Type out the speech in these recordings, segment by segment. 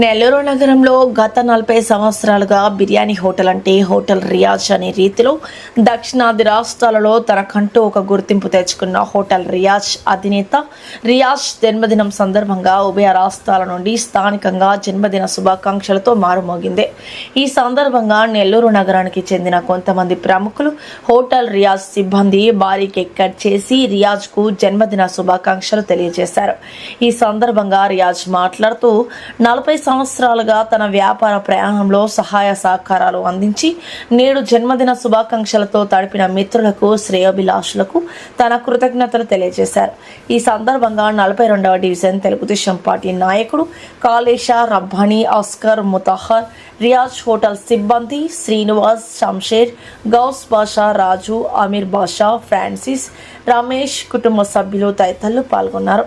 నెల్లూరు నగరంలో గత 40 సంవత్సరాలుగా బిర్యానీ హోటల్ అంటే హోటల్ రియాజ్ అనే రీతిలో దక్షిణాది రాష్ట్రాలలో తనకంటూ ఒక గుర్తింపు తెచ్చుకున్న హోటల్ రియాజ్ అధినేత రియాజ్ జన్మదినం సందర్భంగా ఉభయ రాష్ట్రాల నుండి స్థానికంగా జన్మదిన శుభాకాంక్షలతో మారుమోగింది. ఈ సందర్భంగా నెల్లూరు నగరానికి చెందిన కొంతమంది ప్రముఖులు హోటల్ రియాజ్ సిబ్బంది భారీ కేక్ కట్ చేసి రియాజ్కు జన్మదిన శుభాకాంక్షలు తెలియజేశారు. ఈ సందర్భంగా రియాజ్ మాట్లాడుతూ 40 సంవత్సరాలుగా తన వ్యాపార ప్రయాణంలో సహాయ సహకారాలు అందించి నేడు జన్మదిన శుభాకాంక్షలతో తడిపిన మిత్రులకు శ్రేయోభిలాషులకు తన కృతజ్ఞతలు తెలియజేశారు. ఈ సందర్భంగా 42వ డివిజన్ తెలుగుదేశం పార్టీ నాయకుడు కాళేశ రబ్బానీ, ఆస్కర్, ముతహర్, రియాజ్ హోటల్ సిబ్బంది శ్రీనివాస్, శంషేర్, గౌస్ బాషా, రాజు, అమీర్ బాషా, ఫ్రాన్సిస్, రమేష్, కుటుంబ సభ్యులు తదితరులు పాల్గొన్నారు.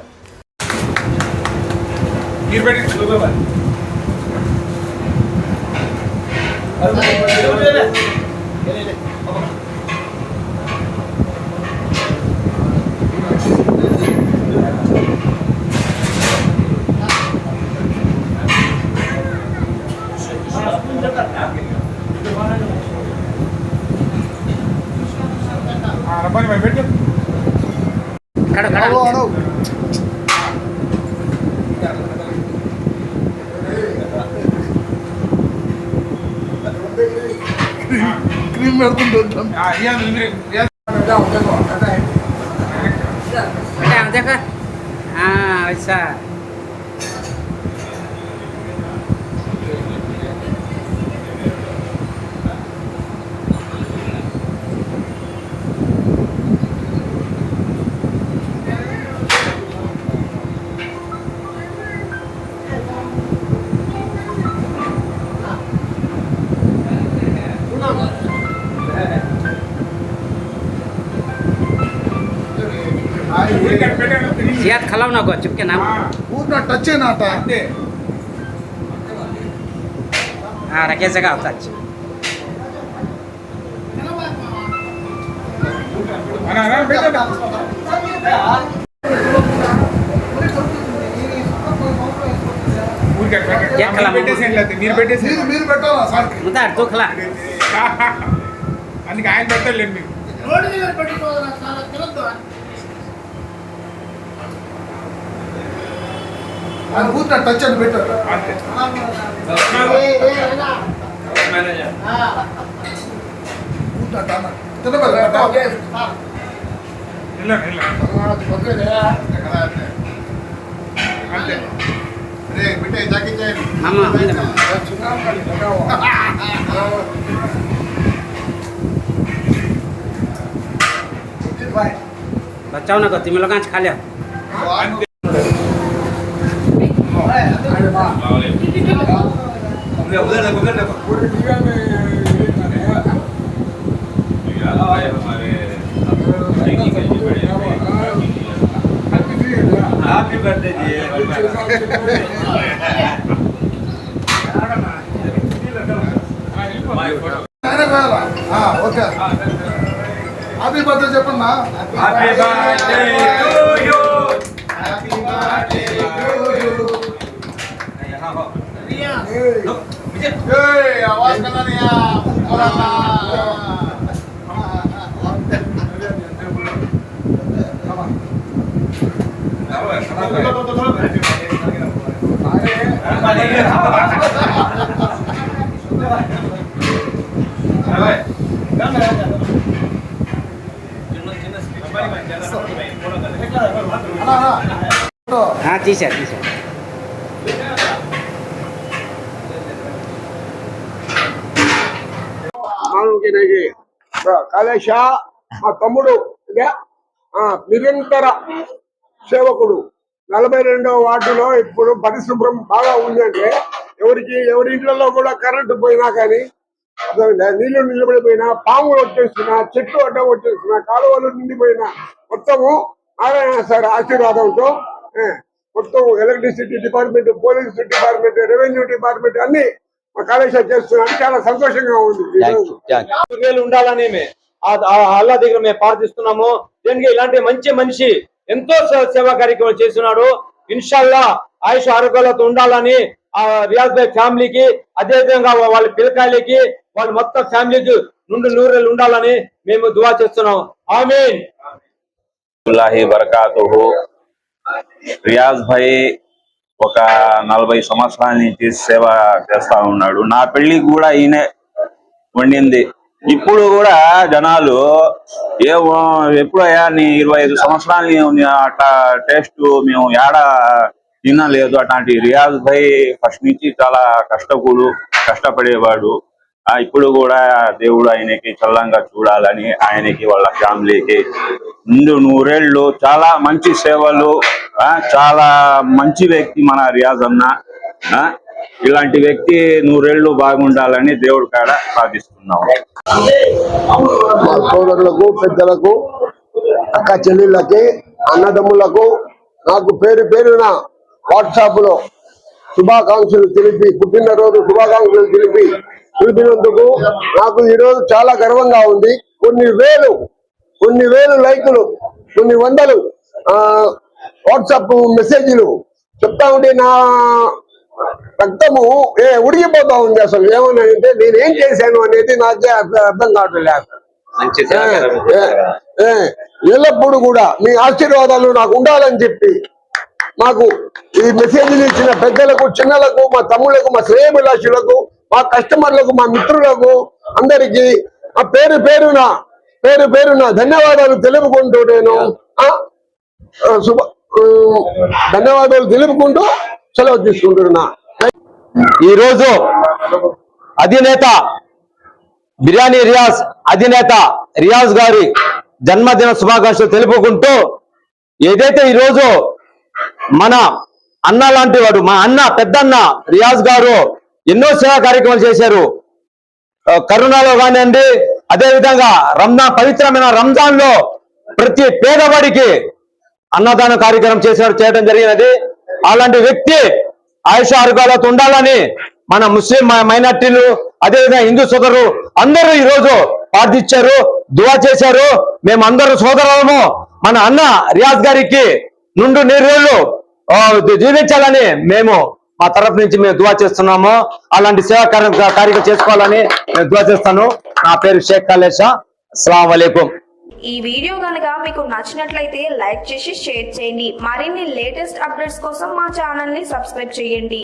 सियात खलाव ना गो चिपके नाम पूर्ण टच है ना आता हाँ रखे जगह होता अच्छी क्या खला మీరు పెట్టాలా సార్ मुता तो खला అందుకే ఆయన పెట్టలేదు మీకు అది పూర్ణ టచ్ అని పెట్టారు అంతే పూర్ణ టచ్ తినబెట్ట అంతే రే బిడ్డ జాకెట్ చేయండి मामा बचाओ ना को तुम लोग आज खा लिया हैप्पी बर्थडे जी ఓకే హ్యాపీ బర్త్డే చెప్పన్నా happy birthday to you happy birthday to you यहां हो रिया ए आवाज करना नहीं हाँ तीस है కాళేశ మా తమ్ముడు నిరంతర సేవకుడు 42వ వార్డులో ఇప్పుడు పరిశుభ్రం బాగా ఉందంటే ఎవరి ఇంట్లో కూడా కరెంటు పోయినా కానీ నీళ్లు నిలబడిపోయినా పాములు వచ్చేస్తున్నా చెట్లు అడ్డం వచ్చేస్తున్నా కాలువలు నిండిపోయినా మొత్తము నారాయణ సార్ ఆశీర్వాదంతో మొత్తం electricity department, police department, revenue department అన్ని మా కాళేశ చేస్తున్నాను. చాలా సంతోషంగా ఉంది. ఉండాలని అల్లా దగ్గర మేము ప్రార్థిస్తున్నాము. దీనికి ఇలాంటి మంచి మనిషి ఎంతో సేవా కార్యక్రమం చేస్తున్నాడు. ఇన్షాల్లా ఆయుష్ ఆరోగ్యాలతో ఉండాలని ఆ రియాజ్ భాయ్ ఫ్యామిలీకి, అదే విధంగా వాళ్ళ పిల్లకాయలకి, వాళ్ళ మొత్తం ఫ్యామిలీకి నుండి నూరేళ్ళు ఉండాలని మేము దువా చేస్తున్నాం. ఆమీన్. అల్లాహి బరకాతుహు. రియాజ్ భాయ్ ఒక 40 సంవత్సరాల నుంచి సేవ చేస్తా ఉన్నాడు. నా పెళ్లికి కూడా ఈయనే వండింది. ఇప్పుడు కూడా జనాలు ఎప్పుడయ్యా నీ 25 సంవత్సరాలు అట్లా టేస్ట్ మేము ఏడ తినలేదు. అట్లాంటి రియాజ్ భాయ్ ఫస్ట్ నుంచి చాలా కష్టపడేవాడు. ఇప్పుడు కూడా దేవుడు ఆయనకి చల్లంగా చూడాలని, ఆయనకి వాళ్ళ ఫ్యామిలీకి నూరేళ్ళు చాలా మంచి సేవలు, చాలా మంచి వ్యక్తి మన రియాజ్ అన్న. ఇలాంటి వ్యక్తి నూరేళ్లు బాగుండాలని దేవుడి కాడ ప్రార్థిస్తున్నాము. మా సోదరులకు, పెద్దలకు, అక్క చెల్లెళ్ళకి, అన్నదమ్ములకు నాకు పేరు పేరున వాట్సాప్ లో శుభాకాంక్షలు తెలిపి, పుట్టినరోజు శుభాకాంక్షలు తెలిపినందుకు నాకు ఈరోజు చాలా గర్వంగా ఉంది. కొన్ని వేలు లైకులు, కొన్ని వందలు వాట్సాప్ మెసేజ్లు చెప్తా ఉంటే నా రక్తము ఉడిగిపోతా ఉంది. అసలు ఏమన్నానంటే నేనేం చేశాను అనేది నాకే అర్థం కావట్లేదు. ఎల్లప్పుడూ కూడా మీ ఆశీర్వాదాలు నాకు ఉండాలని చెప్పి మాకు ఈ మెసేజ్లు ఇచ్చిన పెద్దలకు, చిన్నలకు, మా తమ్ముళ్లకు, మా శ్రేయభిలాషులకు, మా కస్టమర్లకు, మా మిత్రులకు అందరికీ ఆ పేరు పేరున ధన్యవాదాలు తెలుపుకుంటూ నేను ధన్యవాదాలు తెలుపుకుంటూ సెలవు తీసుకుంటున్నా. ఈరోజు అధినేత బిర్యానీ రియాజ్ అధినేత రియాజ్ గారి జన్మదిన శుభాకాంక్షలు తెలుపుకుంటూ, ఏదైతే ఈరోజు మన అన్న లాంటి వాడు, మా అన్న పెద్దన్న రియాజ్ గారు ఎన్నో సేవా కార్యక్రమాలు చేశారు. కరోనాలో కానివ్వండి, అదేవిధంగా పవిత్రమైన రంజాన్ లో ప్రతి పేదవాడికి అన్నదాన కార్యక్రమం చేయడం జరిగినది. అలాంటి వ్యక్తి ఆయుష ఆరోగ్యాలతో ఉండాలని మన ముస్లిం మైనార్టీలు, అదేవిధంగా హిందూ సోదరులు అందరూ ఈరోజు ప్రార్థించారు, దువా చేశారు. మేమందరూ సోదరులము మన అన్న రియాజ్ గారికి నుండి నీరేళ్లు జీవించాలని మేము మా తరఫు నుంచి మేము దువా చేస్తున్నాము. అలాంటి సేవా కార్యక్రమం చేసుకోవాలని నేను దువా చేస్తాను. నా పేరు షేక్ కాలేషా. అస్సలాము అలైకుం. ఈ వీడియో కనుక మీకు నచ్చినట్లయితే లైక్ చేసి షేర్ చేయండి. మరిన్ని లేటెస్ట్ అప్డేట్స్ కోసం మా ఛానల్ ని సబ్స్క్రైబ్ చేయండి.